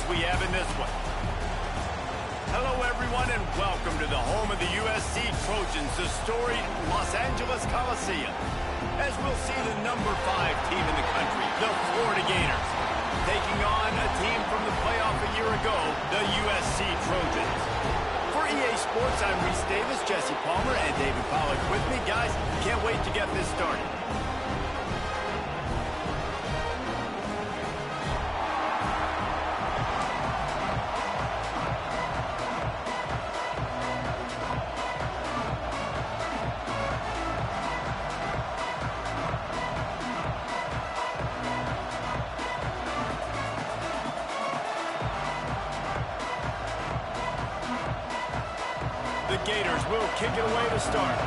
we have in this one. Hello, everyone, and welcome to the home of the USC Trojans, the storied Los Angeles Coliseum. As we'll see the #5 team in the country, the Florida Gators, taking on a team from the playoff a year ago, the USC Trojans. For EA Sports, I'm Reese Davis, Jesse Palmer, and David Pollack with me. Guys, can't wait to get this started. The Gators will kick it away to start.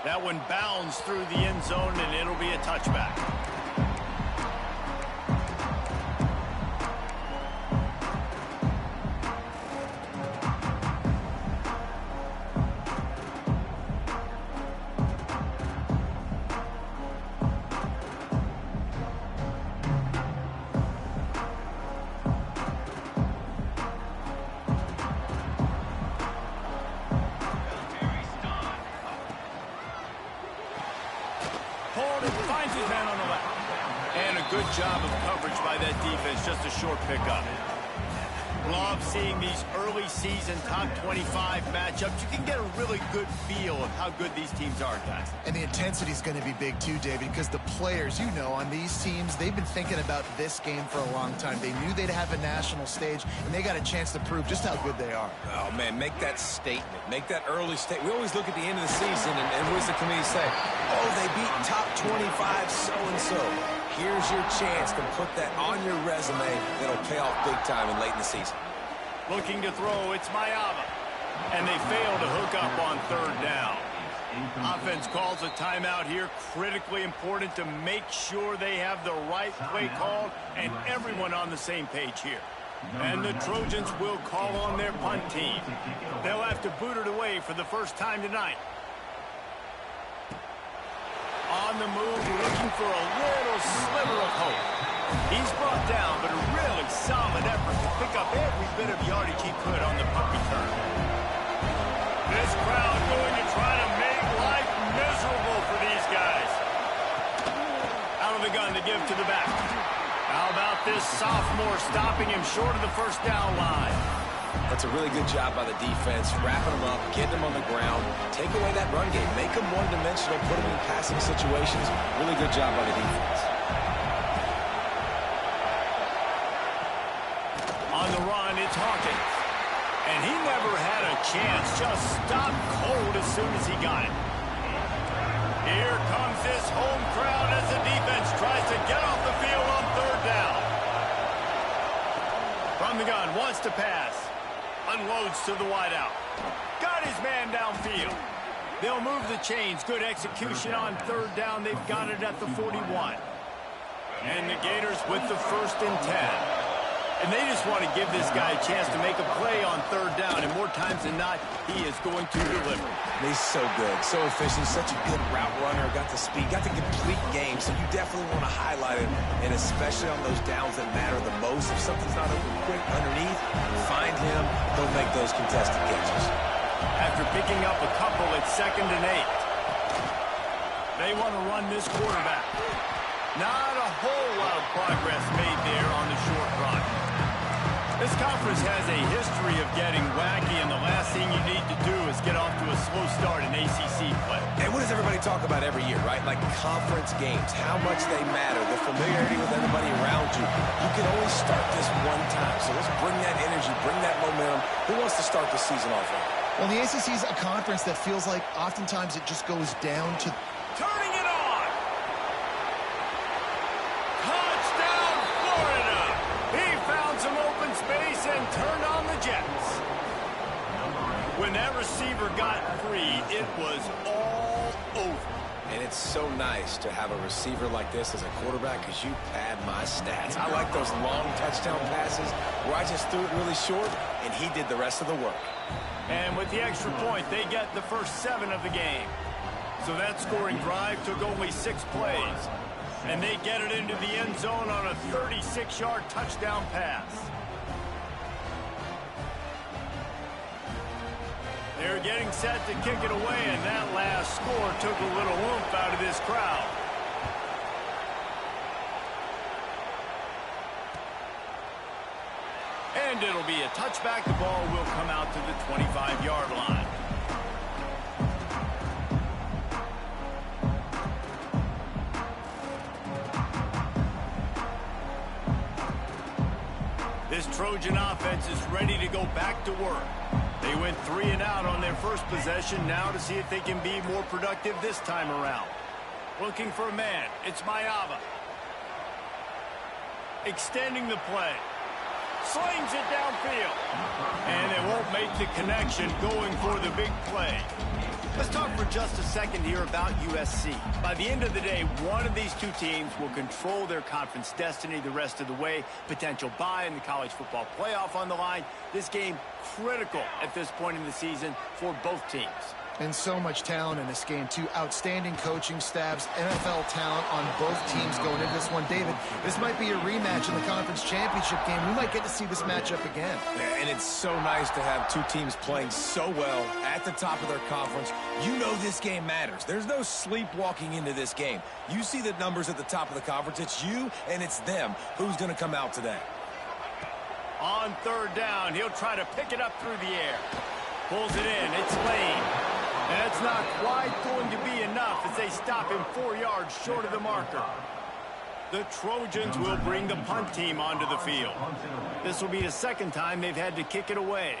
That one bounds through the end zone, and it'll be a touchback. Finds his man on the left. And a good job of coverage by that defense. Just a short pickup. Love seeing these early season top 25 matchups. You can get a really good feel of how good these teams are, guys. And the intensity is going to be big too, David, because the players, you know, on these teams, they've been thinking about this game for a long time. They knew they'd have a national stage, and they got a chance to prove just how good they are. Oh, man, make that statement. Make that early statement. We always look at the end of the season, and what does the committee say? Oh, they beat top 25 so-and-so. Here's your chance to put that on your resume that'll pay off big time and late in the season. Looking to throw, it's Mayava. And they fail to hook up on third down. Offense calls a timeout here. Critically important to make sure they have the right play call and everyone on the same page here. And the Trojans will call on their punt team. They'll have to boot it away for the first time tonight. On the move, looking for a little sliver of hope. He's brought down, but a really solid effort to pick up every bit of yardage he could on the punt return. This crowd going to try to make life miserable for these guys. Out of the gun to give to the back. How about this sophomore stopping him short of the first down line? That's a really good job by the defense, wrapping them up, getting them on the ground, take away that run game, make them one-dimensional, put them in passing situations. Really good job by the defense. On the run, it's Hawkins. And he never had a chance, just stopped cold as soon as he got it. Here comes this home crowd as the defense tries to get off the field on third down. From the gun, wants to pass. Unloads to the wideout. Got his man downfield. They'll move the chains. Good execution on third down. They've got it at the 41. And the Gators with the 1st and 10. And they just want to give this guy a chance to make a play on third down. And more times than not, he is going to deliver. He's so good, so efficient, such a good route runner. Got the speed, got the complete game. So you definitely want to highlight him, and especially on those downs that matter the most. If something's not open quick underneath, find him. Don't make those contested catches. After picking up a couple, it's 2nd and 8. They want to run this quarterback. Not a whole lot of progress made there on the short run. This conference has a history of getting wacky, and the last thing you need to do is get off to a slow start in ACC play. And what does everybody talk about every year, right? Like conference games, how much they matter, the familiarity with everybody around you. You can only start this one time, so let's bring that energy, bring that momentum. Who wants to start the season off right? Well, the ACC is a conference that feels like oftentimes it just goes down to... Turning it on! Touchdown, Florida! He found some open space and turned on the Jets. When that receiver got free, it was all over. And it's so nice to have a receiver like this as a quarterback because you pad my stats. I like those long touchdown passes where I just threw it really short, and he did the rest of the work. And with the extra point, they get the first 7 of the game. So that scoring drive took only 6 plays. And they get it into the end zone on a 36-yard touchdown pass. They're getting set to kick it away, and that last score took a little oomph out of this crowd. And it'll be a touchback. The ball will come out to the 25-yard line. This Trojan offense is ready to go back to work. They went 3 and out on their first possession, now to see if they can be more productive this time around. Looking for a man, it's Mayava. Extending the play. Slings it downfield. And they won't make the connection going for the big play. Let's talk for just a second here about USC. By the end of the day, one of these two teams will control their conference destiny the rest of the way. Potential bye in the college football playoff on the line. This game critical at this point in the season for both teams. And so much talent in this game, too. Outstanding coaching staffs, NFL talent on both teams going into this one. David, this might be a rematch in the conference championship game. We might get to see this matchup again. And it's so nice to have two teams playing so well at the top of their conference. You know this game matters. There's no sleepwalking into this game. You see the numbers at the top of the conference. It's you and it's them. Who's going to come out today? On 3rd down, he'll try to pick it up through the air. Pulls it in. It's Lane. And that's not quite going to be enough as they stop him 4 yards short of the marker. The Trojans will bring the punt team onto the field. This will be the second time they've had to kick it away.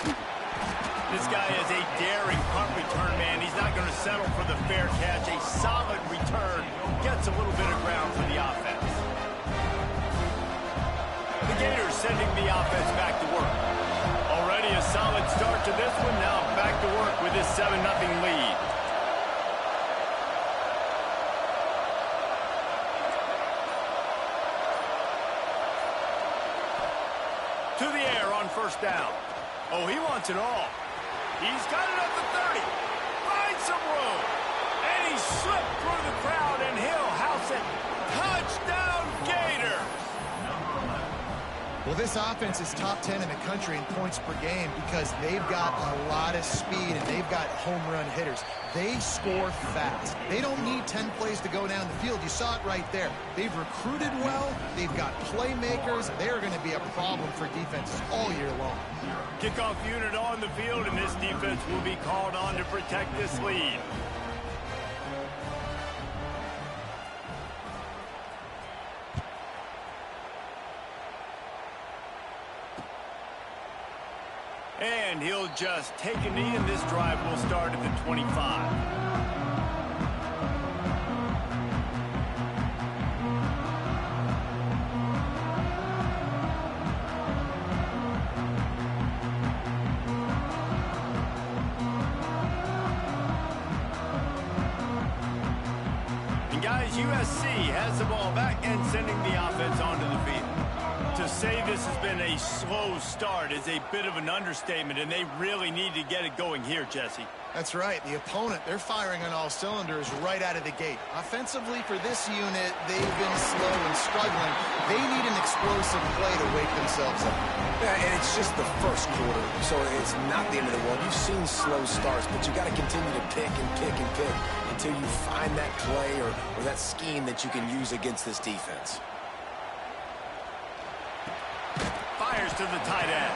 This guy is a daring punt return man. He's not going to settle for the fair catch. A solid return. Gets a little bit of ground for the offense. The Gators sending the offense back to work. Already a solid start to this one. Now back to work with this 7-0 lead. To the air on 1st down. Oh, he wants it all. He's got it up to 30. Finds some room. And he slipped through the crowd, and he'll house it. Touchdown, Gator. Well, this offense is top 10 in the country in points per game because they've got a lot of speed and they've got home run hitters. They score fast. They don't need 10 plays to go down the field. You saw it right there. They've recruited well. They've got playmakers. They're going to be a problem for defenses all year long. Kickoff unit on the field, and this defense will be called on to protect this lead. And he'll just take a knee, and this drive will start at the 25. And guys, USC has the ball back and sending the offense onto the field. To say this has been a slow start is a bit of an understatement, and they really need to get it going here, Jesse. That's right. The opponent, they're firing on all cylinders right out of the gate. Offensively, for this unit, they've been slow and struggling. They need an explosive play to wake themselves up. Yeah, and it's just the first quarter, so it's not the end of the world. You've seen slow starts, but you got to continue to pick and pick and pick until you find that play or that scheme that you can use against this defense. Fires to the tight end.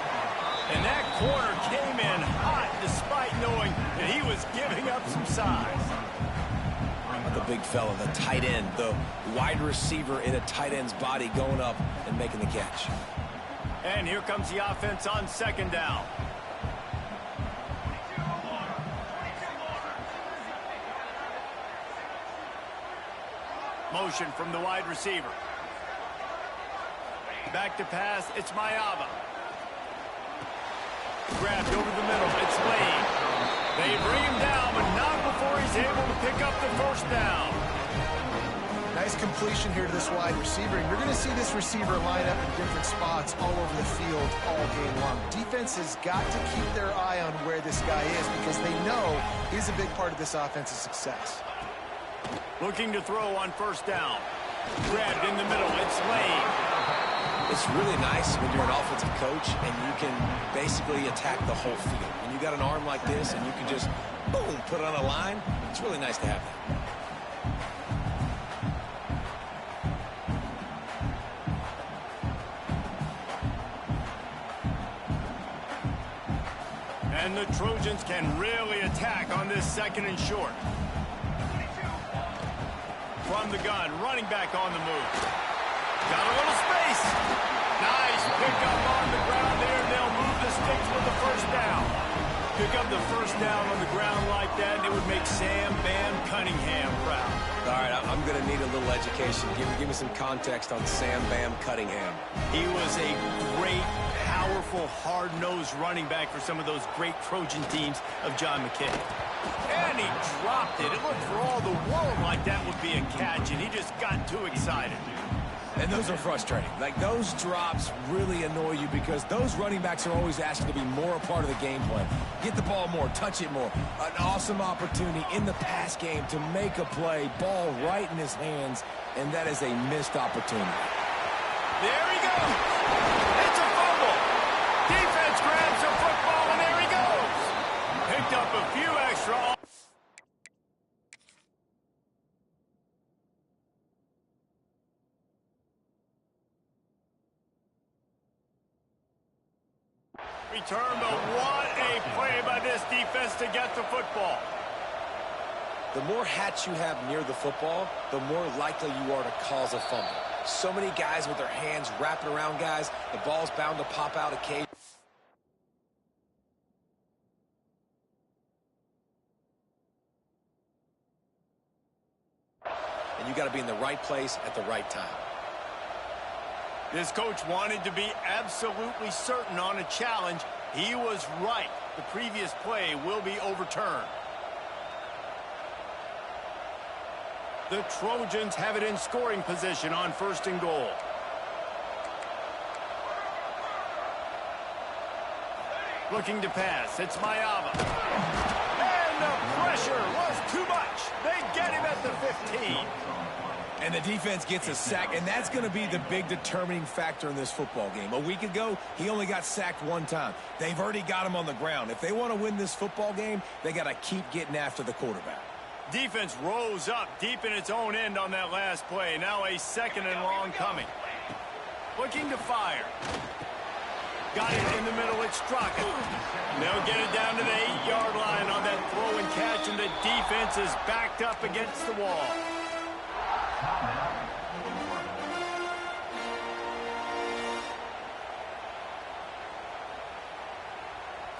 And that corner came in hot despite knowing that he was giving up some size. The big fella, the tight end, the wide receiver in a tight end's body going up and making the catch. And here comes the offense on 2nd down. Motion from the wide receiver. Back to pass, it's Mayava. Grabbed over the middle, it's Lane. They bring him down, but not before he's able to pick up the first down. Nice completion here to this wide receiver. And you're going to see this receiver line up in different spots all over the field all game long. Defense has got to keep their eye on where this guy is because they know he's a big part of this offense's success. Looking to throw on first down. Grabbed in the middle. It's Lane. It's really nice when you're an offensive coach and you can basically attack the whole field. When you got an arm like this and you can just, boom, put it on a line, it's really nice to have that. And the Trojans can really attack on this second and short. From the gun, running back on the move. Got a little space. Nice pickup on the ground there. They'll move the sticks with the first down. Pick up the first down on the ground like that, and it would make Sam Bam Cunningham proud. All right, I'm going to need a little education. Give me some context on Sam Bam Cunningham. He was a great, powerful, hard-nosed running back for some of those great Trojan teams of John McKay. And he dropped it. It looked for all the world like that would be a catch, and he just got too excited. And those are frustrating. Like, those drops really annoy you because those running backs are always asking to be more a part of the game plan. Get the ball more, touch it more. An awesome opportunity in the pass game to make a play, ball right in his hands, and that is a missed opportunity. There he goes. It's a fumble. Defense grabs the football, and there he goes. Picked up a few extra. Return, but what a play by this defense to get the football. The more hats you have near the football, the more likely you are to cause a fumble. So many guys with their hands wrapping around guys, the ball's bound to pop out occasionally. And you got to be in the right place at the right time. This coach wanted to be absolutely certain on a challenge. He was right. The previous play will be overturned. The Trojans have it in scoring position on first and goal. Looking to pass. It's Mayava. And the pressure was too much. They get him at the 15. And the defense gets a sack, and that's going to be the big determining factor in this football game. A week ago, he only got sacked one time. They've already got him on the ground. If they want to win this football game, they got to keep getting after the quarterback. Defense rose up deep in its own end on that last play. Now a second and long coming. Looking to fire. Got it in the middle. It's Straka. They'll get it down to the 8-yard line on that throw and catch, and the defense is backed up against the wall.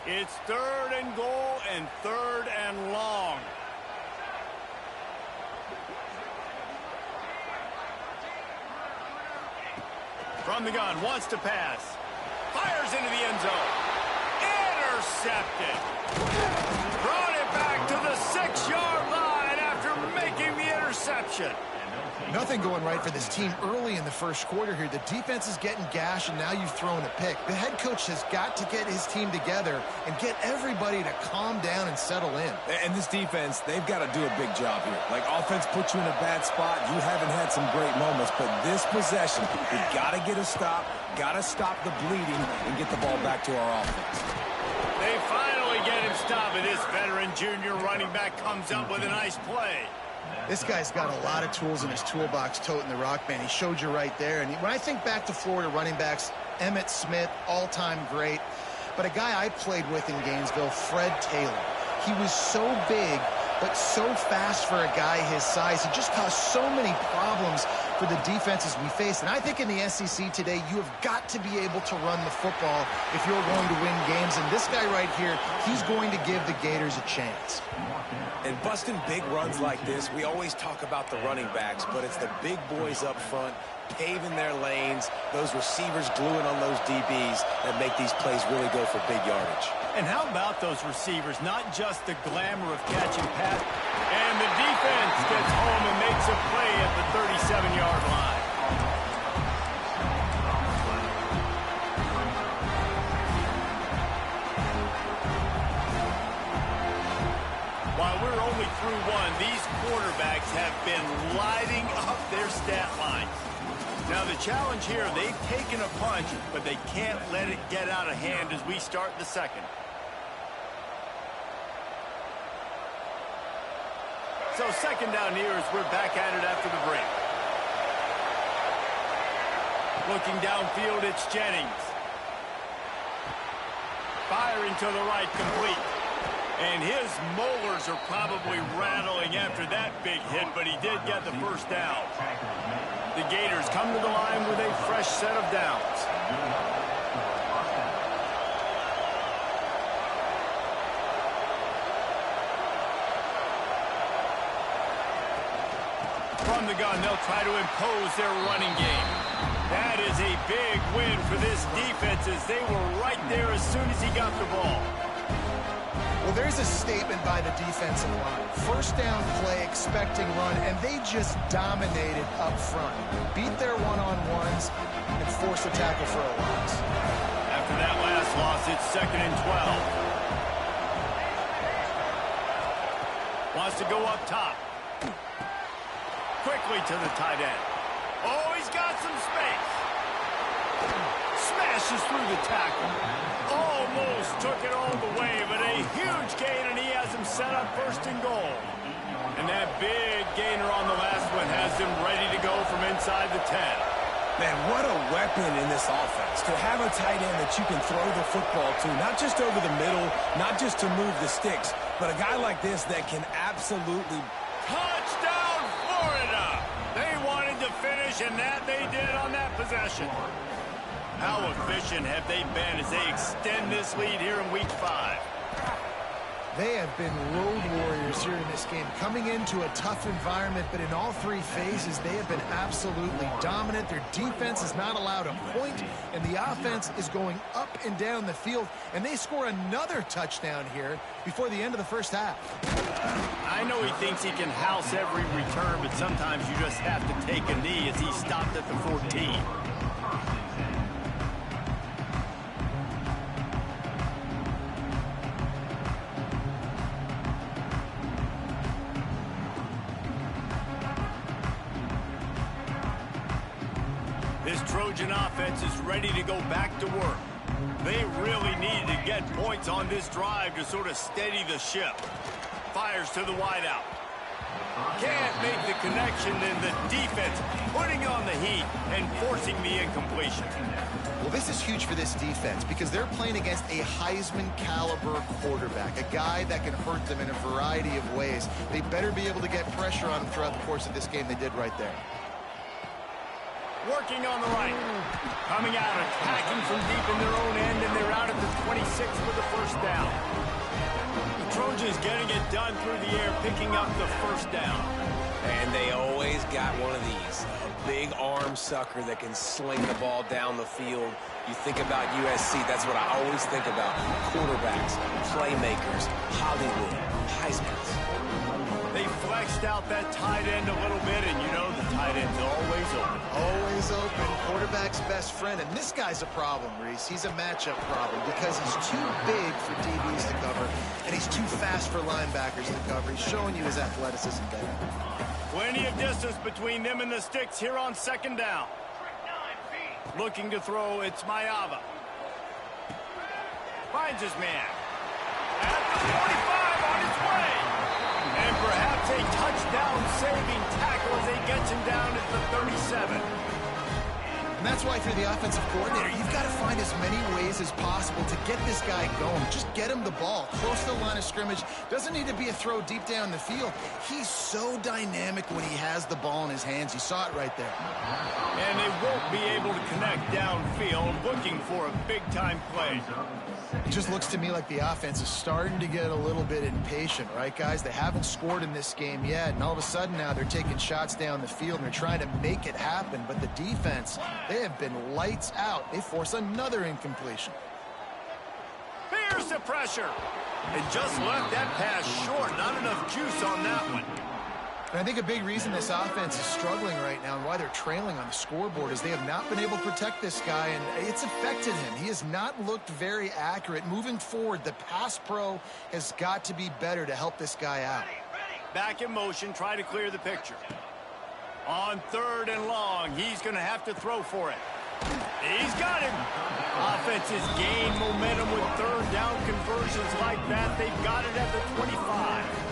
It's third and goal and third and long. From the gun, wants to pass. Fires into the end zone. Intercepted. Brought it back to the 6-yard line after making the interception. Nothing going right for this team early in the first quarter here. The defense is getting gashed, and now you've thrown a pick. The head coach has got to get his team together and get everybody to calm down and settle in. And this defense, they've got to do a big job here. Like, offense puts you in a bad spot. You haven't had some great moments, but this possession, you got to get a stop, got to stop the bleeding, and get the ball back to our offense. They finally get him stopped, and this veteran junior running back comes up with a nice play. This guy's got a lot of tools in his toolbox toting the rock, man. He showed you right there. And when I think back to Florida running backs, Emmitt Smith, all-time great. But a guy I played with in Gainesville, Fred Taylor. He was so big, but so fast for a guy his size. He just caused so many problems for the defenses we faced. And I think in the SEC today, you have got to be able to run the football if you're going to win games. And this guy right here, he's going to give the Gators a chance. And busting big runs like this, we always talk about the running backs, but it's the big boys up front paving their lanes, those receivers gluing on those DBs that make these plays really go for big yardage. And how about those receivers? Not just the glamour of catching pass. And the defense gets home and makes a play at the 37-yard line. While we're only through one, these quarterbacks have been lighting up their stat lines. Now the challenge here, they've taken a punch, but they can't let it get out of hand as we start the second. So second down here as we're back at it after the break. Looking downfield, it's Jennings. Firing to the right, complete. And his molars are probably rattling after that big hit, but he did get the first down. The Gators come to the line with a fresh set of downs. From the gun, they'll try to impose their running game. That is a big win for this defense as they were right there as soon as he got the ball. Well, there's a statement by the defensive line. First down play, expecting run, and they just dominated up front. Beat their one-on-ones and force a tackle for a loss. After that last loss, it's 2nd and 12. Wants to go up top. Quickly to the tight end. Oh, he's got some space. Smashes through the tackle. Almost took it all the way, but a huge gain, and he has him set up 1st and goal. And that big gainer on the last one has him ready to go from inside the 10. Man, what a weapon in this offense. To have a tight end that you can throw the football to, not just over the middle, not just to move the sticks, but a guy like this that can absolutely... Touchdown, Florida! They wanted to finish, and that they did on that possession. How efficient have they been as they extend this lead here in Week 5? They have been road warriors here in this game, coming into a tough environment, but in all three phases, they have been absolutely dominant. Their defense is not allowed a point, and the offense is going up and down the field, and they score another touchdown here before the end of the first half. I know he thinks he can house every return, but sometimes you just have to take a knee as he stopped at the 14. This Trojan offense is ready to go back to work. They really needed to get points on this drive to sort of steady the ship. Fires to the wideout. Can't make the connection, and the defense putting on the heat and forcing the incompletion. Well, this is huge for this defense because they're playing against a Heisman-caliber quarterback, a guy that can hurt them in a variety of ways. They better be able to get pressure on him throughout the course of this game. They did right there. Working on the right. Coming out, attacking from deep in their own end, and they're out at the 26 for the first down. The Trojans getting it done through the air, picking up the first down. And they always got one of these. A big arm sucker that can sling the ball down the field. You think about USC, that's what I always think about. Quarterbacks, playmakers, Hollywood, Heismans. They flexed out that tight end a little bit, and you know the tight end's always open. Always open. Quarterback's best friend. And this guy's a problem, Reese. He's a matchup problem because he's too big for DBs to cover, and he's too fast for linebackers to cover. He's showing you his athleticism there. Plenty of distance between them and the sticks here on 2nd down. Looking to throw, it's Mayava. Finds his man. At the 45 on his way. And perhaps a touchdown-saving tackle as he gets him down at the 37. And that's why if you're the offensive coordinator, you've got to find as many ways as possible to get this guy going. Just get him the ball close to the line of scrimmage. Doesn't need to be a throw deep down the field. He's so dynamic when he has the ball in his hands. You saw it right there. And they won't be able to connect downfield, looking for a big-time play. It just looks to me like the offense is starting to get a little bit impatient, right, guys? They haven't scored in this game yet, and all of a sudden now they're taking shots down the field, and they're trying to make it happen. But the defense, they have been lights out. They force another incompletion. Here's the pressure. And just left that pass short. Not enough juice on that one. And I think a big reason this offense is struggling right now and why they're trailing on the scoreboard is they have not been able to protect this guy, and it's affected him. He has not looked very accurate. Moving forward, the pass pro has got to be better to help this guy out. Back in motion, try to clear the picture. On 3rd and long, he's going to have to throw for it. He's got him. Offense has gained momentum with 3rd down conversions like that. They've got it at the 25.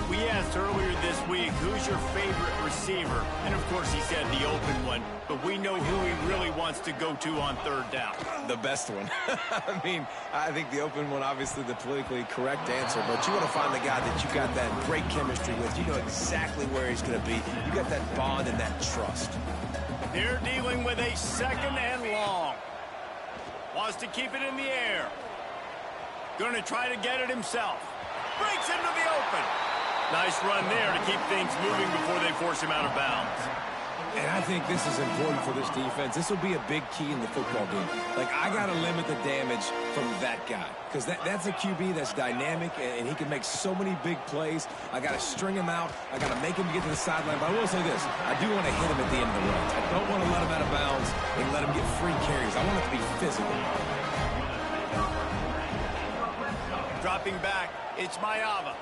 We asked earlier this week, who's your favorite receiver? And, of course, he said the open one. But we know who he really wants to go to on 3rd down. The best one. I mean, I think the open one, obviously the politically correct answer. But you want to find the guy that you got that great chemistry with. You know exactly where he's going to be. You got that bond and that trust. They're dealing with a 2nd and long. Wants to keep it in the air. Going to try to get it himself. Breaks into the open. Nice run there to keep things moving before they force him out of bounds. And I think this is important for this defense. This will be a big key in the football game. Like, I got to limit the damage from that guy. Because that's a QB that's dynamic, and he can make so many big plays. I got to string him out. I got to make him get to the sideline. But I will say this. I do want to hit him at the end of the runs. I don't want to let him out of bounds and let him get free carries. I want it to be physical. Dropping back, it's Mayava.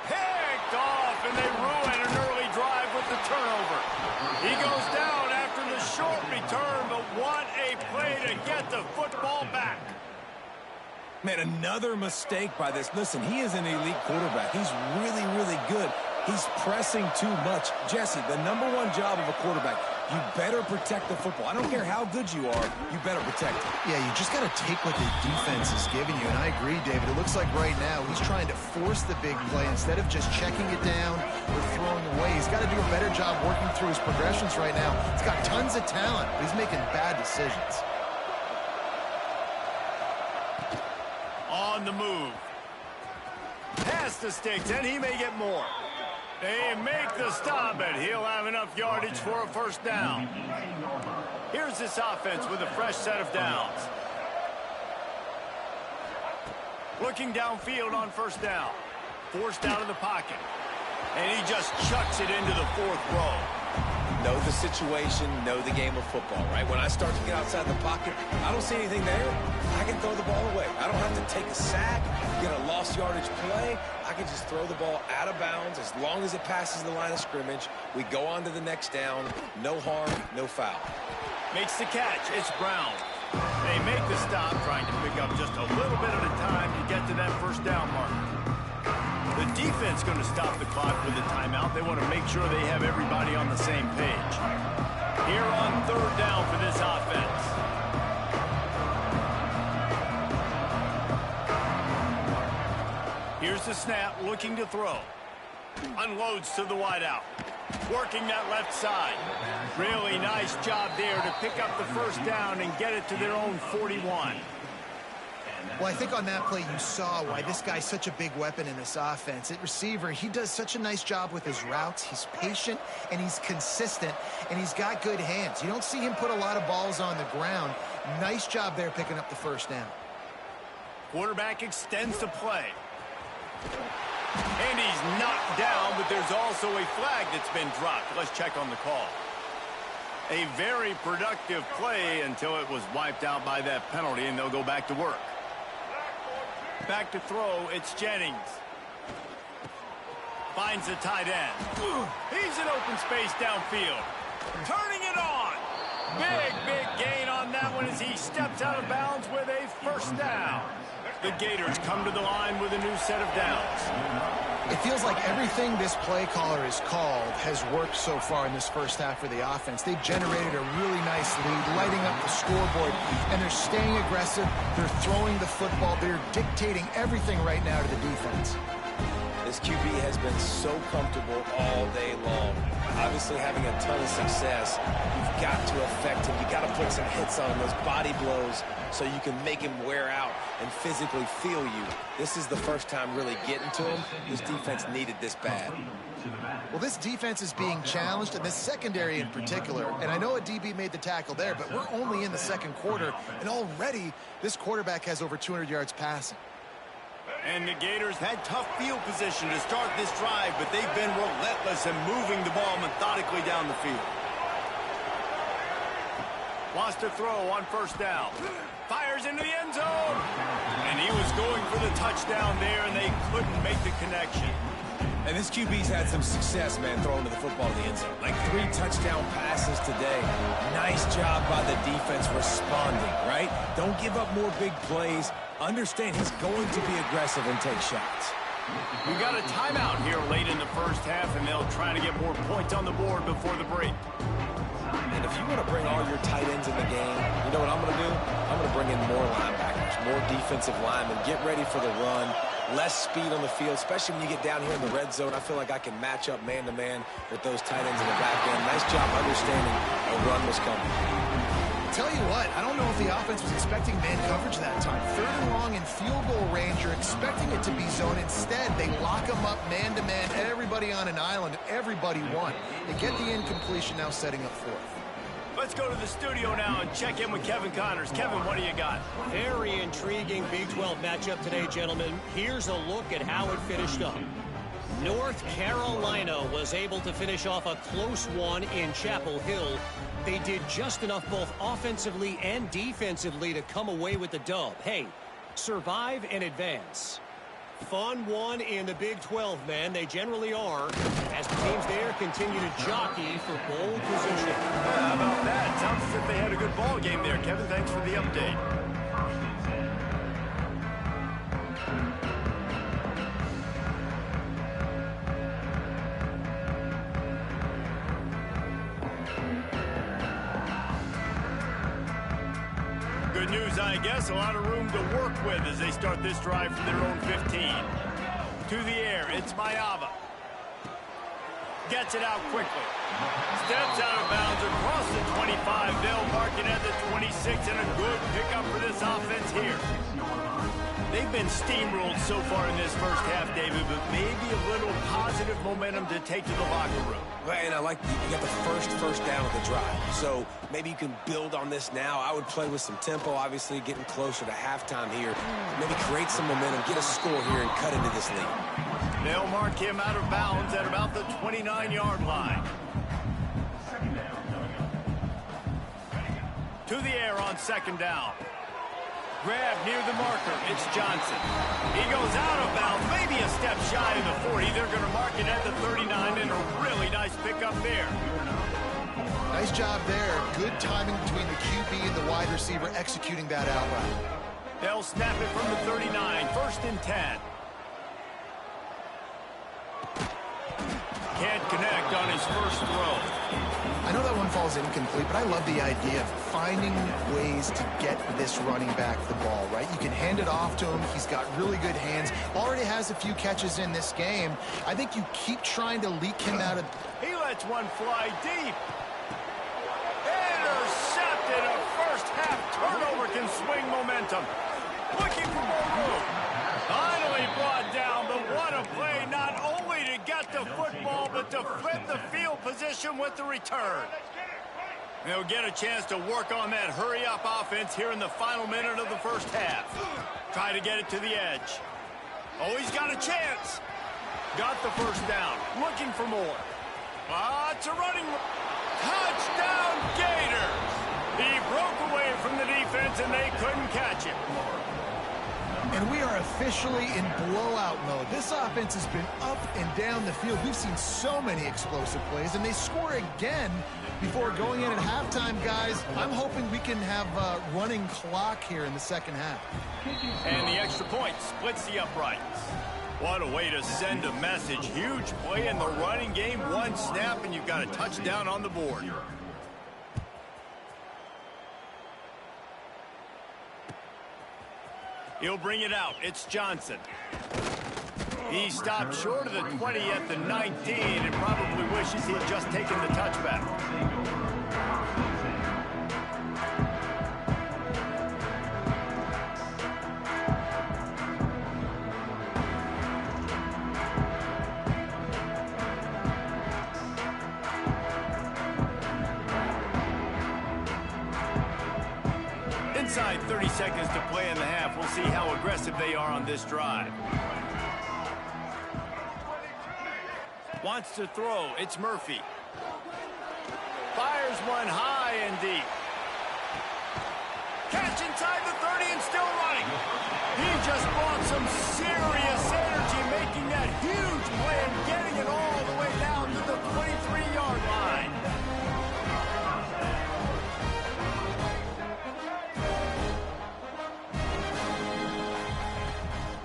Picked off, and they ruin an early drive with the turnover. He goes down after the short return, but what a play to get the football back. Man, another mistake by this. Listen, he is an elite quarterback. He's really, really good. He's pressing too much. Jesse, the #1 job of a quarterback, you better protect the football. I don't care how good you are, you better protect it. Yeah, you just got to take what the defense is giving you, and I agree, David. It looks like right now he's trying to force the big play instead of just checking it down or throwing away. He's got to do a better job working through his progressions right now. He's got tons of talent, but he's making bad decisions. On the move. Past the sticks, and he may get more. They make the stop, and he'll have enough yardage for a 1st down. Here's this offense with a fresh set of downs. Looking downfield on 1st down. Forced out of the pocket. And he just chucks it into the 4th row. Know the situation, know the game of football, right? When I start to get outside the pocket, I don't see anything there. I can throw the ball away. I don't have to take a sack, get a lost yardage play. I can just throw the ball out of bounds as long as it passes the line of scrimmage. We go on to the next down. No harm, no foul. Makes the catch. It's Brown. They make the stop, trying to pick up just a little bit at a time to get to that 1st down marker. The defense going to stop the clock with a timeout. They want to make sure they have everybody on the same page. Here on 3rd down for this offense. Here's the snap, looking to throw. Unloads to the wideout. Working that left side. Really nice job there to pick up the 1st down and get it to their own 41. Well, I think on that play you saw why this guy's such a big weapon in this offense. At receiver, he does such a nice job with his routes. He's patient, and he's consistent, and he's got good hands. You don't see him put a lot of balls on the ground. Nice job there picking up the 1st down. Quarterback extends the play. And he's knocked down, but there's also a flag that's been dropped. Let's check on the call. A very productive play until it was wiped out by that penalty, and they'll go back to work. Back to throw, it's Jennings. Finds the tight end. He's in open space downfield. Turning it on. Big gain on that one as he steps out of bounds with a first down. The Gators come to the line with a new set of downs. It feels like everything this play caller has called has worked so far in this first half for the offense. They've generated a really nice lead, lighting up the scoreboard, and they're staying aggressive. They're throwing the football. They're dictating everything right now to the defense. This QB has been so comfortable all day long. Obviously having a ton of success, you've got to affect him. You've got to put some hits on him, those body blows, so you can make him wear out and physically feel you. This is the first time really getting to him. This defense needed this bad. Well, this defense is being challenged, and this secondary in particular. And I know a DB made the tackle there, but we're only in the second quarter, and already this quarterback has over 200 yards passing. And the Gators had tough field position to start this drive, but they've been relentless in moving the ball methodically down the field. Lost a throw on first down. Fires into the end zone. And he was going for the touchdown there, and they couldn't make the connection. And this QB's had some success, man, throwing to the football in the end zone. Like 3 touchdown passes today. Nice job by the defense responding, right? Don't give up more big plays. Understand he's going to be aggressive and take shots. We got a timeout here late in the first half, and they'll try to get more points on the board before the break. And if you want to bring all your tight ends in the game, you know what I'm going to do? I'm going to bring in more linebackers, more defensive linemen, get ready for the run, less speed on the field, especially when you get down here in the red zone. I feel like I can match up man-to-man with those tight ends in the back end. Nice job understanding a run was coming. Tell you what, I don't know if the offense was expecting man coverage that time. 3rd and long in field goal range, you're expecting it to be zone. Instead, they lock them up man-to-man, everybody on an island, everybody won. They get the incompletion, now setting up 4th. Let's go to the studio now and check in with Kevin Connors. Kevin, what do you got? Very intriguing Big 12 matchup today, gentlemen. Here's a look at how it finished up. North Carolina was able to finish off a close one in Chapel Hill. They did just enough both offensively and defensively to come away with the dub. Hey, survive and advance. Fun one in the Big 12, man. They generally are, as the teams there continue to jockey for bowl position. How about that? Sounds as if they had a good ball game there. Kevin, thanks for the update. Good news, I guess. A lot of room to work with as they start this drive from their own 15. To the air, it's Mayava. Gets it out quickly. Steps out of bounds across the 25. They'll mark it at the 26, and a good pickup for this offense here. They've been steamrolled so far in this first half, David, but maybe a little positive momentum to take to the locker room. Right, and I like you got the first down of the drive. So maybe you can build on this now. I would play with some tempo, obviously getting closer to halftime here. Maybe create some momentum, get a score here, and cut into this lead. They'll mark him out of bounds at about the 29-yard line. To the air on second down. Grab near the marker. It's Johnson. He goes out of bounds, maybe a step shy of the 40. They're going to mark it at the 39, and a really nice pickup there. Nice job there. Good timing between the QB and the wide receiver executing that out route. They'll snap it from the 39. 1st and 10. Can't connect on his first throw. I know that one falls incomplete, but I love the idea of finding ways to get this running back the ball, right? You can hand it off to him. He's got really good hands. Already has a few catches in this game. I think you keep trying to leak him out of... He lets one fly deep. Intercepted. A first half turnover can swing momentum. Looking for more room. Finally brought down, but what a play, not only to get the football, but to flip the field position with the return. They'll get a chance to work on that hurry-up offense here in the final minute of the first half. Try to get it to the edge. Oh, he's got a chance. Got the first down. Looking for more. It's a running... Touchdown, Gators! He broke away from the defense, and they couldn't catch him. And we are officially in blowout mode. This offense has been up and down the field. We've seen so many explosive plays, and they score again before going in at halftime, guys. I'm hoping we can have a running clock here in the second half. And the extra point splits the uprights. What a way to send a message. Huge play in the running game. One snap, and you've got a touchdown on the board. He'll bring it out. It's Johnson. He stopped short of the 20 at the 19 and probably wishes he had just taken the touchback. Inside 30 seconds to play in the half. We'll see how aggressive they are on this drive. Wants to throw. It's Murphy. Fires one high and deep. Catch inside the 30 and still running. He just brought some serious energy, making that huge play and getting it all the way down to the 23-yard line.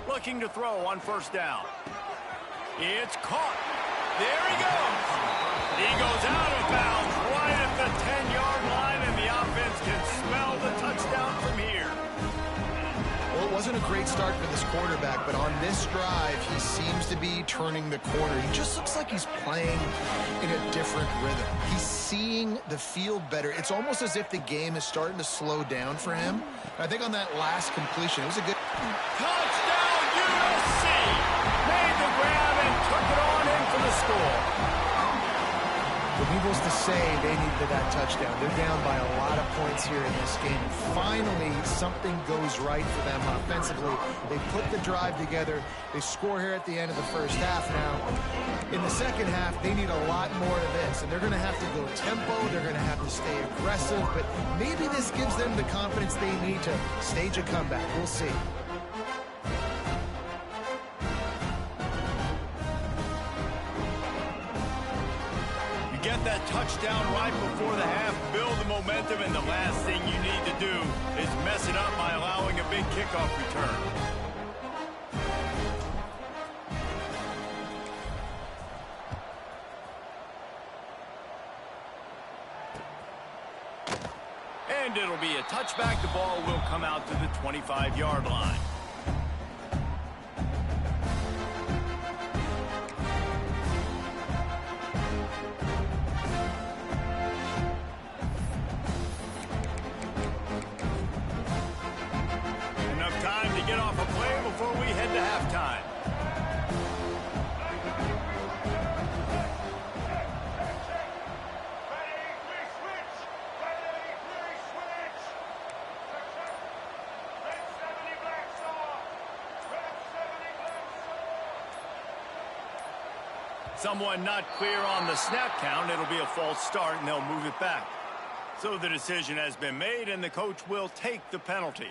Looking to throw on first down. It's caught. There he goes. He goes out of bounds right at the 10-yard line, and the offense can smell the touchdown from here. Well, it wasn't a great start for this quarterback, but on this drive, he seems to be turning the corner. He just looks like he's playing in a different rhythm. He's seeing the field better. It's almost as if the game is starting to slow down for him. I think on that last completion, it was a good... Touchdown, USC! Made the grab and took it on in for the score. Well, needless to say, they needed that touchdown. They're down by a lot of points here in this game. Finally, something goes right for them offensively. They put the drive together. They score here at the end of the first half now. In the second half, they need a lot more of this, and they're going to have to go tempo. They're going to have to stay aggressive, but maybe this gives them the confidence they need to stage a comeback. We'll see. Get that touchdown right before the half, build the momentum, and the last thing you need to do is mess it up by allowing a big kickoff return. And it'll be a touchback. The ball will come out to the 25-yard line. Get off a play before we head to halftime. Someone not clear on the snap count. It'll be a false start, and they'll move it back. So the decision has been made, and the coach will take the penalty.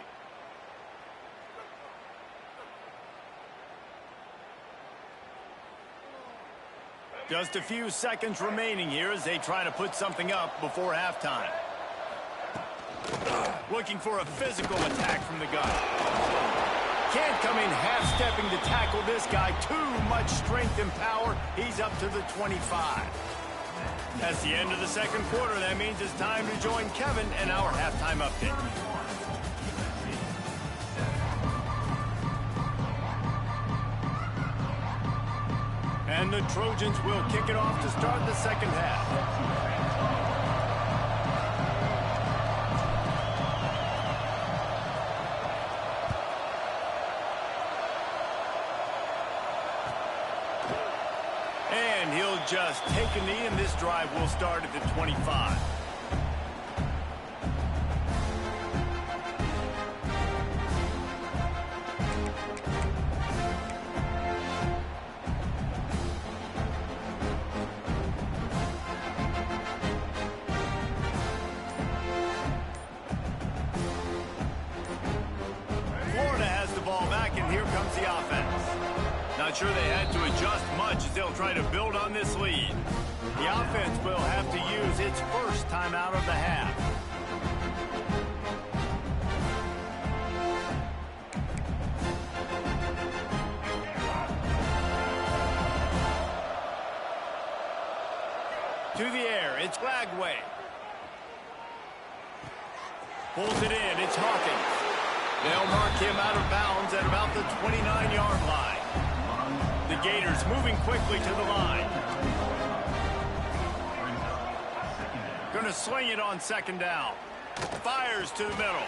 Just a few seconds remaining here as they try to put something up before halftime. Looking for a physical attack from the gun. Can't come in half-stepping to tackle this guy. Too much strength and power. He's up to the 25. That's the end of the second quarter. That means it's time to join Kevin and our halftime update. And the Trojans will kick it off to start the second half. And he'll just take a knee, and this drive will start at the 25. Not sure they had to adjust much as they'll try to build on this lead. The offense will have to use its first timeout of the half. To the air, it's Lagway. Pulls it in, it's Hawkins. They'll mark him out of bounds at about the 29-yard line. The Gators moving quickly to the line. Gonna swing it on second down. Fires to the middle.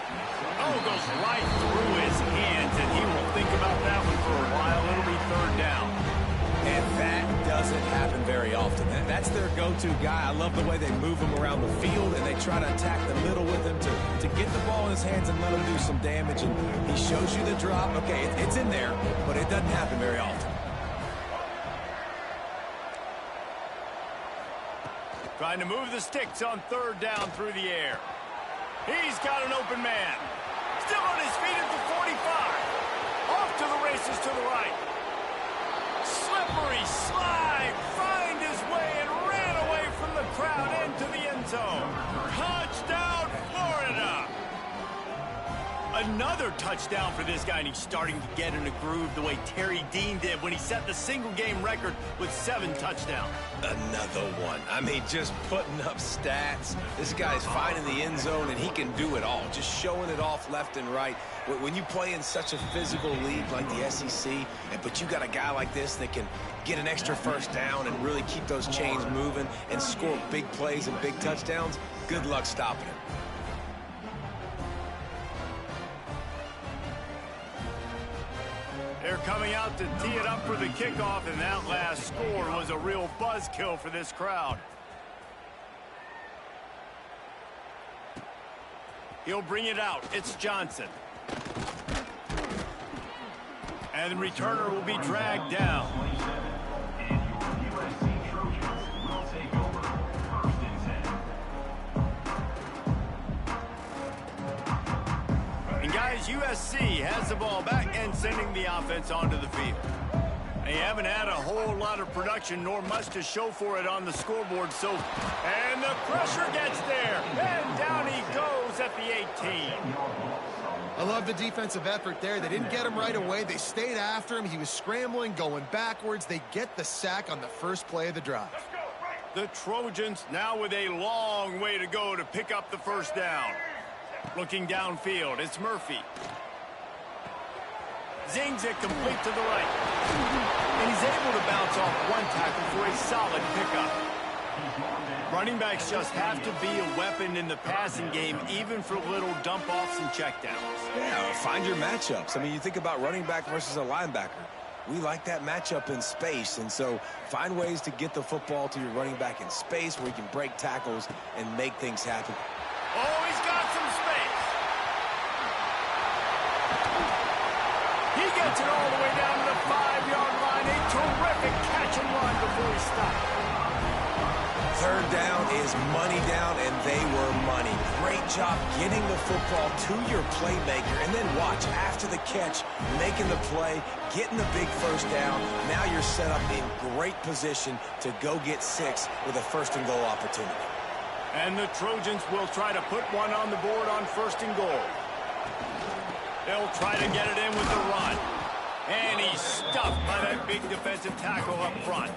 Oh, goes right through his hands, and he will think about that one for a while. It'll be third down. And that doesn't happen very often. That's their go-to guy. I love the way they move him around the field, and they try to attack the middle with him to get the ball in his hands and let him do some damage. And he shows you the drop. Okay, it's in there, but it doesn't happen very often. Trying to move the sticks on third down through the air. He's got an open man. Still on his feet at the 45. Off to the races to the right. Slippery slide. Find his way and ran away from the crowd into the end zone. Touchdown, Florida. Another touchdown for this guy, and he's starting to get in a groove the way Terry Dean did when he set the single-game record with 7 touchdowns. Another one. I mean, just putting up stats. This guy's finding the end zone, and he can do it all. Just showing it off left and right. When you play in such a physical league like the SEC, but you got a guy like this that can get an extra first down and really keep those chains moving and score big plays and big touchdowns, good luck stopping him. They're coming out to tee it up for the kickoff, and that last score was a real buzzkill for this crowd. He'll bring it out. It's Johnson. And the returner will be dragged down. And guys, USC has the ball back and sending the offense onto the field. They haven't had a whole lot of production nor much to show for it on the scoreboard. And the pressure gets there. And down he goes at the 18. I love the defensive effort there. They didn't get him right away. They stayed after him. He was scrambling, going backwards. They get the sack on the first play of the drive. The Trojans now with a long way to go to pick up the first down. Looking downfield, it's Murphy. Zings it complete to the right. And he's able to bounce off one tackle for a solid pickup. Running backs just have to be a weapon in the passing game, even for little dump-offs and checkdowns. Yeah, find your matchups. I mean, you think about running back versus a linebacker. We like that matchup in space, and so find ways to get the football to your running back in space where he can break tackles and make things happen. Oh, he's got some space. He gets it all the way down to the 5-yard line. A terrific catch and run before he stopped. Third down is money down, and they were money. Great job getting the football to your playmaker, and then watch, after the catch, making the play, getting the big first down. Now you're set up in great position to go get 6 with a first-and-goal opportunity. And the Trojans will try to put one on the board on first and goal. They'll try to get it in with the run. And he's stuffed by that big defensive tackle up front.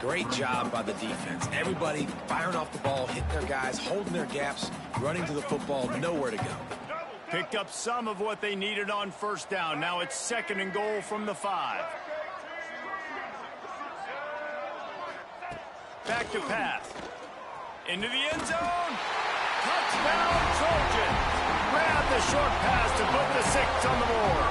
Great job by the defense. Everybody firing off the ball, hitting their guys, holding their gaps, running to the football, nowhere to go. Picked up some of what they needed on first down. Now it's second and goal from the 5. Back to pass. Into the end zone. Touchdown, Trojans. Grab the short pass to put the 6 on the board.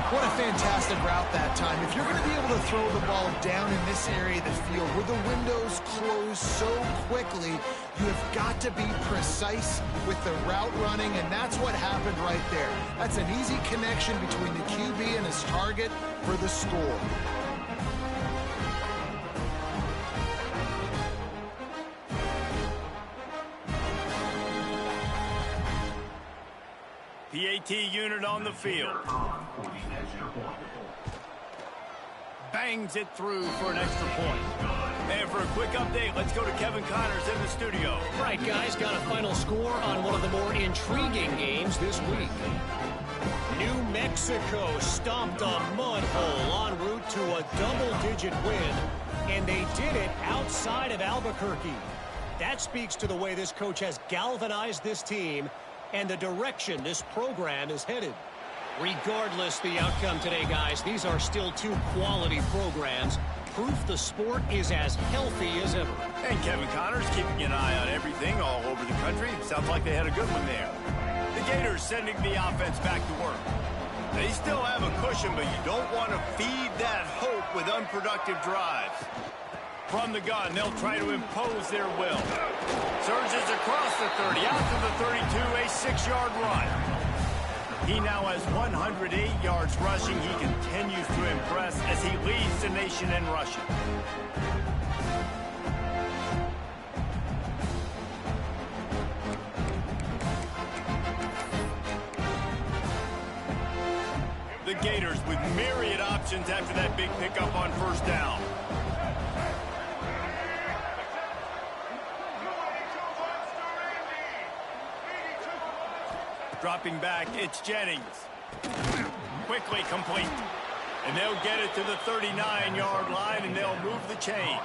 What a fantastic route that time. If you're going to be able to throw the ball down in this area of the field where the windows close so quickly, you have got to be precise with the route running, and that's what happened right there. That's an easy connection between the QB and his target for the score. PAT unit on the field. bangs it through for an extra point. And for a quick update, let's go to Kevin Connors in the studio. Right, guys, got a final score on one of the more intriguing games this week. New Mexico stomped a mud hole en route to a double-digit win, and they did it outside of Albuquerque. That speaks to the way this coach has galvanized this team and the direction this program is headed. Regardless the outcome today, guys, these are still two quality programs. Proof the sport is as healthy as ever. And Kevin Connors keeping an eye on everything all over the country. Sounds like they had a good one there. The Gators sending the offense back to work. They still have a cushion, but you don't want to feed that hope with unproductive drives. From the gun, they'll try to impose their will. Surges across the 30, out to the 32, a 6-yard run. He now has 108 yards rushing. He continues to impress as he leads the nation in rushing. The Gators with myriad options after that big pickup on first down. Dropping back, it's Jennings. Quickly complete. And they'll get it to the 39-yard line, and they'll move the chains.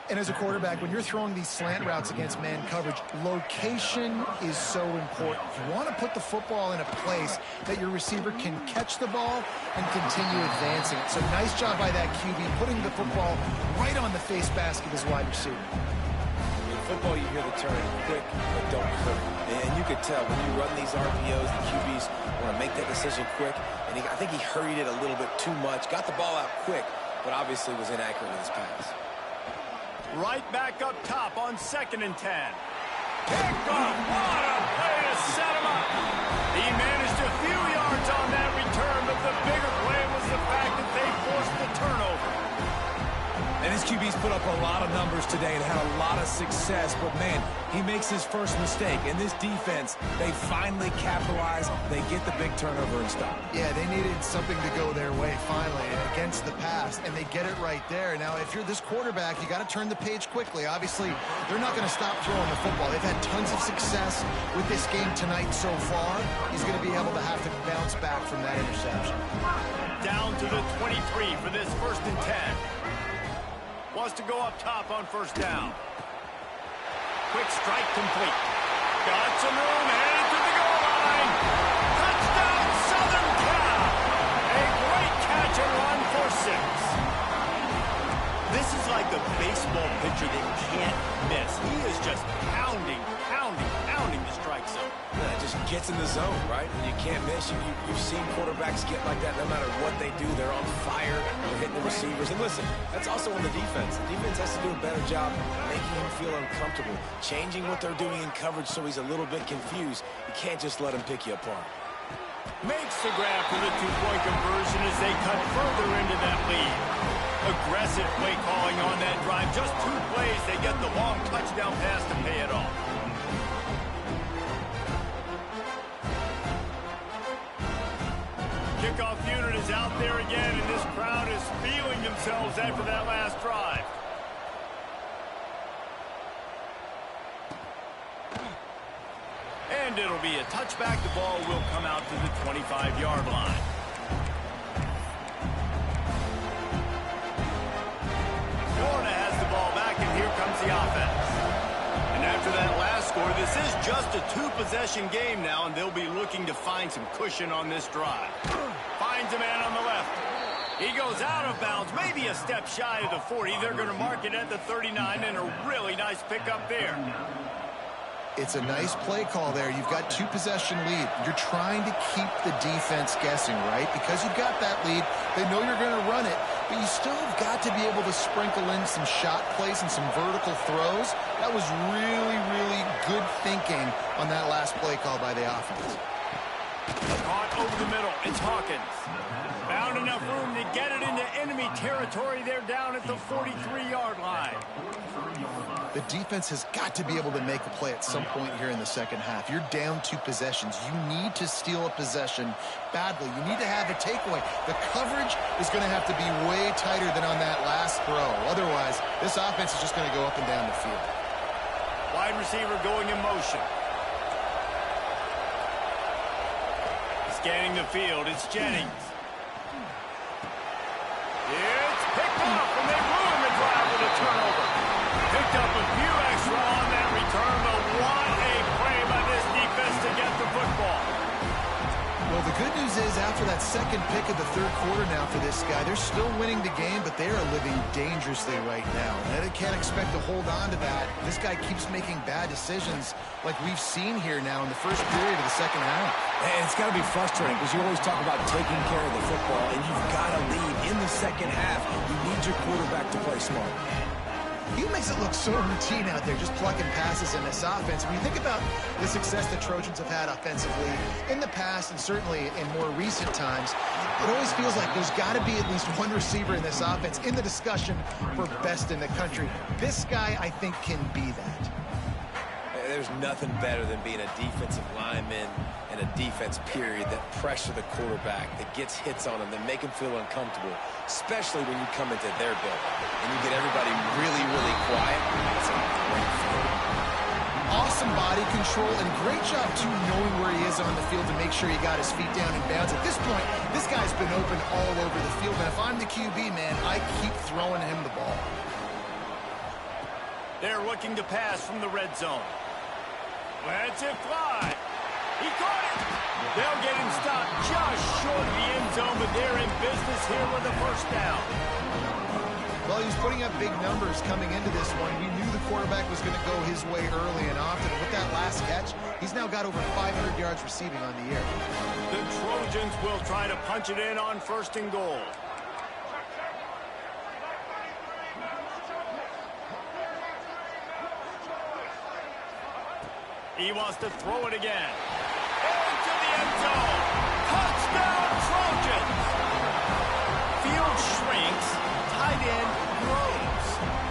And as a quarterback, when you're throwing these slant routes against man coverage, location is so important. You want to put the football in a place that your receiver can catch the ball and continue advancing it. So nice job by that QB, putting the football right on the face mask of his wide receiver. In football, you hear the term quick, but don't hurt. And you could tell when you run these RPOs, the QBs want to make that decision quick. And I think he hurried it a little bit too much, got the ball out quick, but obviously was inaccurate with his pass. Right back up top on 2nd and 10. Pick off. What a play to set him up. He managed a few yards on that return, but the bigger play was the fact that they forced the turnover. And his QB's put up a lot of numbers today and had a lot of success, but man, he makes his first mistake. In this defense, they finally capitalize, they get the big turnover and stop. Yeah, they needed something to go their way finally against the pass, and they get it right there. Now, if you're this quarterback, you got to turn the page quickly. Obviously, they're not going to stop throwing the football. They've had tons of success with this game tonight so far. He's going to be able to have to bounce back from that interception. Down to the 23 for this 1st and 10. Wants to go up top on first down. Quick strike complete. Got some room, headed to the goal line. Touchdown, Southern Cal. A great catch and run for 6. This is like a baseball pitcher that can't miss. He is just pounding the strike zone. Yeah, it just gets in the zone, right? And you can't miss. You've seen quarterbacks get like that no matter what they do. They're on fire. They're hitting the receivers. And listen, that's also on the defense. The defense has to do a better job making him feel uncomfortable, changing what they're doing in coverage so he's a little bit confused. You can't just let him pick you apart. Makes the grab for the 2-point conversion as they cut further into that lead. Aggressive play calling on that drive. Just 2 plays, they get the long touchdown pass to pay it off. Kickoff unit is out there again, and this crowd is feeling themselves after that last drive. And it'll be a touchback. The ball will come out to the 25-yard line. Florida has the ball back, and here comes the offense. And after that last score, this is just a 2-possession game now, and they'll be looking to find some cushion on this drive. Finds a man on the left. He goes out of bounds, maybe a step shy of the 40. They're going to mark it at the 39, and a really nice pickup there. It's a nice play call there. You've got 2-possession lead. You're trying to keep the defense guessing, right? Because you've got that lead. They know you're going to run it, but you still have got to be able to sprinkle in some shot plays and some vertical throws. That was really, really good thinking on that last play call by the offense. Caught over the middle. It's Hawkins. Found enough room to get it into enemy territory. They're down at the 43-yard line. The defense has got to be able to make a play at some point here in the second half. You're down 2 possessions. You need to steal a possession badly. You need to have a takeaway. The coverage is going to have to be way tighter than on that last throw. Otherwise, this offense is just going to go up and down the field. Wide receiver going in motion. Scanning the field, it's Jennings. It's picked off, and they ruin the drive with a turnover. Picked up a few extra on that return, but what a play by this defense to get the football. Well, the good news is after that second pick of the third quarter now for this guy, they're still winning the game, but they are living dangerously right now. And they can't expect to hold on to that. This guy keeps making bad decisions like we've seen here now in the first period of the second half. And it's got to be frustrating because you always talk about taking care of the football, and you've got to lead in the second half. You need your quarterback to play smart. He makes it look so routine out there, just plucking passes in this offense. When you think about the success the Trojans have had offensively in the past and certainly in more recent times, it always feels like there's got to be at least one receiver in this offense in the discussion for best in the country. This guy, I think, can be that. There's nothing better than being a defensive lineman and a defense period that pressure the quarterback, that gets hits on him, that make him feel uncomfortable, especially when you come into their building and you get everybody really, really quiet. It's a great feeling. Awesome body control and great job, too, knowing where he is on the field to make sure he got his feet down and bounds. At this point, this guy's been open all over the field, and if I'm the QB, man, I keep throwing him the ball. They're looking to pass from the red zone. Lets it fly. He caught it. They'll get him stopped just short of the end zone, but they're in business here with a first down. Well, he was putting up big numbers coming into this one. We knew the quarterback was going to go his way early and often. With that last catch, he's now got over 500 yards receiving on the year. The Trojans will try to punch it in on 1st and goal. He wants to throw it again. Into the end zone. Touchdown, Trojans. Field shrinks. Tight end grows.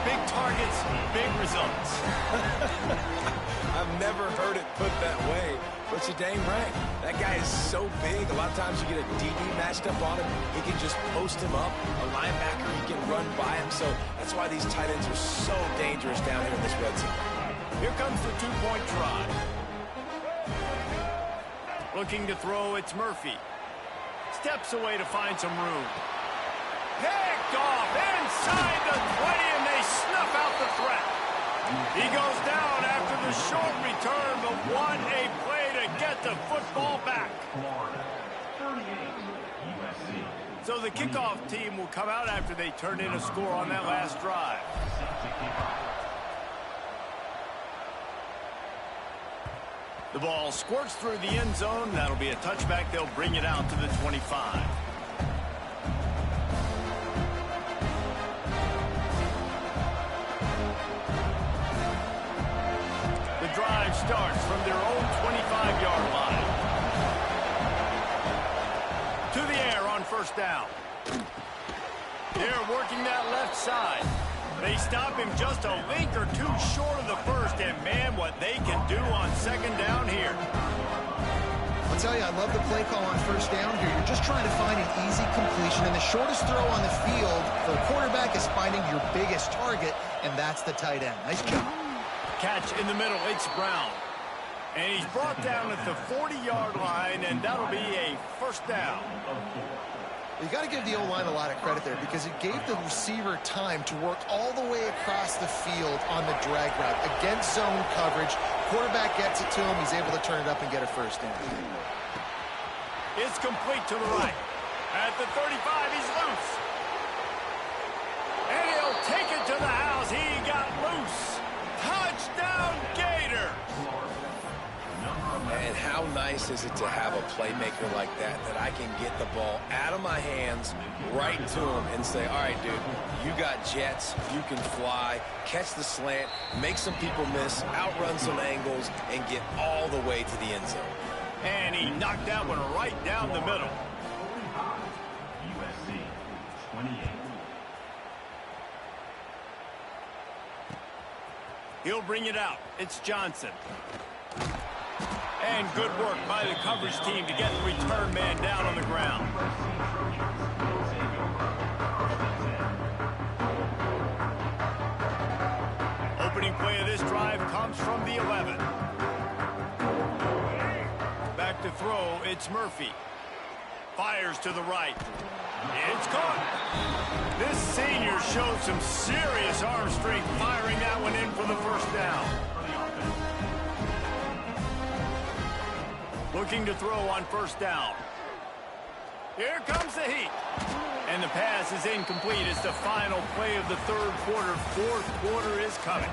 Big targets, big results. I've never heard it put that way, but you're dang right. That guy is so big. A lot of times you get a DB matched up on him. He can just post him up. A linebacker, he can run by him. So that's why these tight ends are so dangerous down here in this red zone. Here comes the 2-point try. Looking to throw, it's Murphy. Steps away to find some room. Picked off inside the 20, and they snuff out the threat. He goes down after the short return, but what a play to get the football back. So the kickoff team will come out after they turn in a score on that last drive. The ball squirts through the end zone. That'll be a touchback. They'll bring it out to the 25. The drive starts from their own 25-yard line. To the air on 1st down. They're working that left side. They stop him just a link or two short of the first, and man, what they can do on 2nd down here. I'll tell you, I love the play call on 1st down here. You're just trying to find an easy completion, and the shortest throw on the field for the quarterback is finding your biggest target, and that's the tight end. Nice job. Catch in the middle, it's Brown. And he's brought down at the 40-yard line, and that'll be a 1st down. You got to give the O-line a lot of credit there because it gave the receiver time to work all the way across the field on the drag route against zone coverage. Quarterback gets it to him. He's able to turn it up and get a 1st down. It's complete to the right. At the 35, he's loose. And he'll take it to the house. He got loose. Touchdown, Gator. And how nice is it to have a playmaker like that I can get the ball out of my hands right to him and say, all right, dude, you got jets, you can fly, catch the slant, make some people miss, outrun some angles, and get all the way to the end zone. And he knocked that one right down the middle. USC 28. He'll bring it out. It's Johnson. And good work by the coverage team to get the return man down on the ground. Opening play of this drive comes from the 11. Back to throw, it's Murphy. Fires to the right. It's caught. This senior showed some serious arm strength firing that one in for the first down. Looking to throw on first down. Here comes the heat. And the pass is incomplete. It's the final play of the third quarter. Fourth quarter is coming.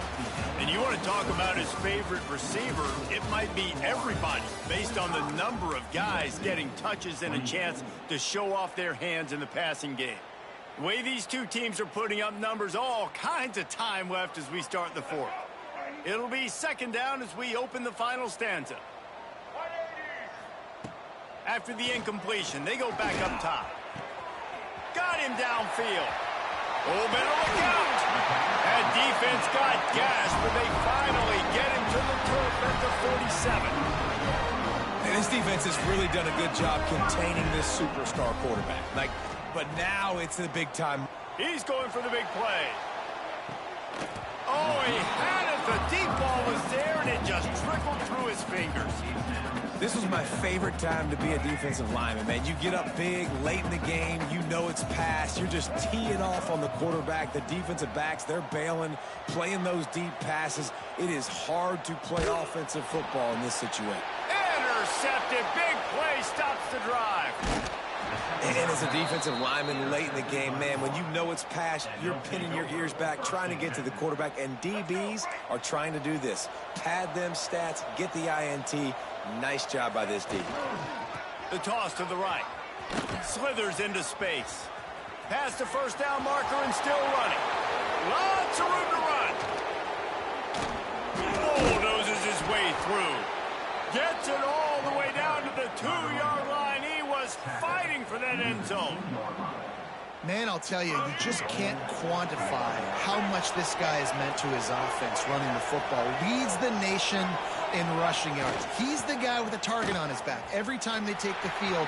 And you want to talk about his favorite receiver, it might be everybody based on the number of guys getting touches and a chance to show off their hands in the passing game. The way these two teams are putting up numbers, all kinds of time left as we start the fourth. It'll be second down as we open the final stanza. After the incompletion, they go back up top. Got him downfield. Oh, better look out. That defense got gashed, but they finally get him to the turf at the 47. And this defense has really done a good job containing this superstar quarterback. But now it's the big time. He's going for the big play. Oh, he had it. The deep ball was there, and it just trickled through his fingers. This was my favorite time to be a defensive lineman, man. You get up big, late in the game, you know it's past. You're just teeing off on the quarterback. The defensive backs, they're bailing, playing those deep passes. It is hard to play offensive football in this situation. Intercepted. Big play stops the drive. And as a defensive lineman late in the game, man, when you know it's past, you're pinning your ears back, trying to get to the quarterback. And DBs are trying to do this. Pad them stats, get the INT. Nice job by this D. The toss to the right. Slithers into space. Past the first down marker and still running. Lots of room to run. Bulldozes his way through. Gets it all the way down to the 2-yard line. He was fighting for that end zone. Man, I'll tell you, you just can't quantify how much this guy has meant to his offense running the football. Leads the nation in rushing yards. He's the guy with a target on his back every time they take the field.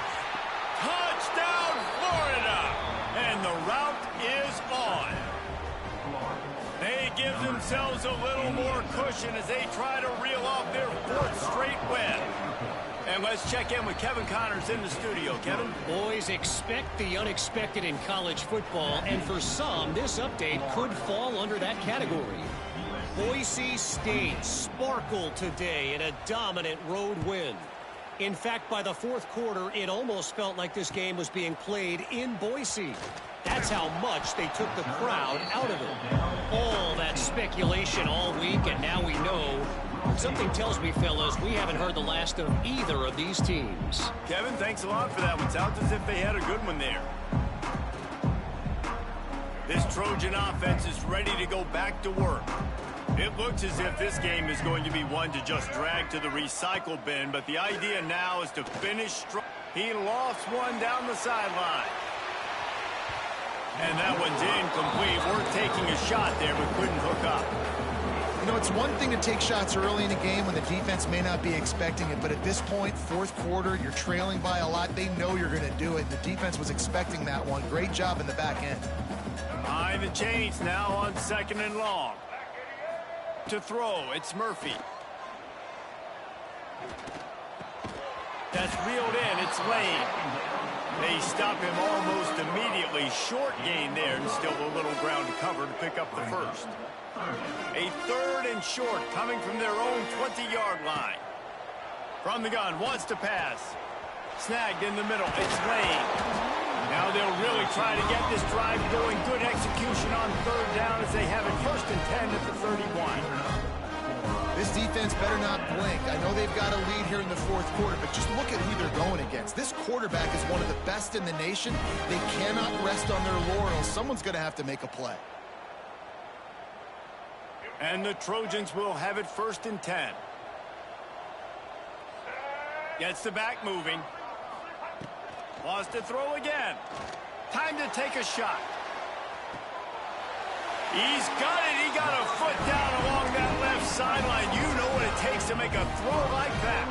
Touchdown, Florida! And the route is on. They give themselves a little more cushion as they try to reel off their fourth straight win. And let's check in with Kevin Connors in the studio. Kevin? Boys, expect the unexpected in college football, and for some, this update could fall under that category. Boise State sparkled today in a dominant road win. In fact, by the fourth quarter, it almost felt like this game was being played in Boise. That's how much they took the crowd out of it. All that speculation all week, and now we know. Something tells me, fellas, we haven't heard the last of either of these teams. Kevin, thanks a lot for that one. Sounds as if they had a good one there. This Trojan offense is ready to go back to work. It looks as if this game is going to be one to just drag to the recycle bin, but the idea now is to finish strong. He lost one down the sideline. And that one's incomplete. We're taking a shot there, but couldn't hook up. You know, it's one thing to take shots early in the game when the defense may not be expecting it, but at this point, fourth quarter, you're trailing by a lot. They know you're going to do it. The defense was expecting that one. Great job in the back end. Behind the chains now on second and long. To throw, it's Murphy. That's reeled in, it's Lane. They stop him almost immediately. Short gain there, and still a little ground to cover to pick up the first. A third and short coming from their own 20-yard line. From the gun, wants to pass. Snagged in the middle, it's Lane. Now they'll really try to get this drive going. Good execution on third down as they have it first and 10 at the 31. This defense better not blink. I know they've got a lead here in the fourth quarter, but just look at who they're going against. This quarterback is one of the best in the nation. They cannot rest on their laurels. Someone's going to have to make a play. And the Trojans will have it first and 10. Gets the back moving. Wants to throw again. Time to take a shot. He's got it. He got a foot down along that left make a throw like that.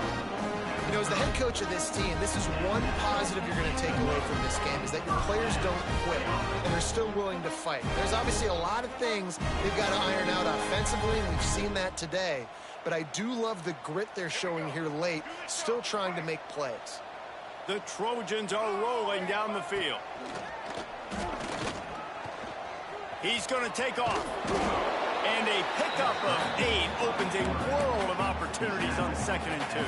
You know, as the head coach of this team, this is one positive you're going to take away from this game, is that your players don't quit, and they're still willing to fight. There's obviously a lot of things they've got to iron out offensively, and we've seen that today. But I do love the grit they're showing here late, still trying to make plays. The Trojans are rolling down the field. He's going to take off. And a pickup of 8 opens a world of opportunities on 2nd and 2.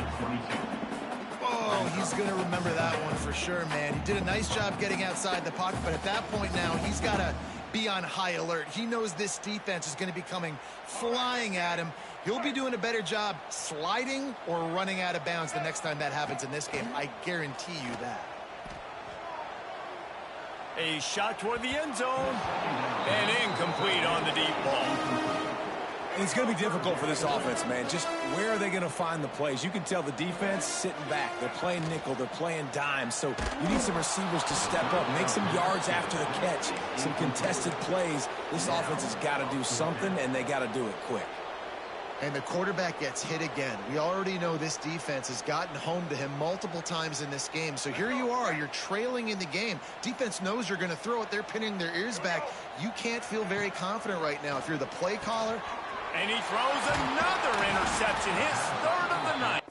Oh, he's going to remember that one for sure, man. He did a nice job getting outside the pocket, but at that point now, he's got to be on high alert. He knows this defense is going to be coming flying at him. He'll be doing a better job sliding or running out of bounds the next time that happens in this game. I guarantee you that. A shot toward the end zone. And incomplete on the deep ball. It's going to be difficult for this offense, man. Just where are they going to find the plays? You can tell the defense sitting back. They're playing nickel. They're playing dime. So you need some receivers to step up, make some yards after the catch, some contested plays. This offense has got to do something, and they got to do it quick. And the quarterback gets hit again. We already know this defense has gotten home to him multiple times in this game. So here you are, you're trailing in the game. Defense knows you're going to throw it. They're pinning their ears back. You can't feel very confident right now if you're the play caller. And he throws another interception, his 3rd of the night.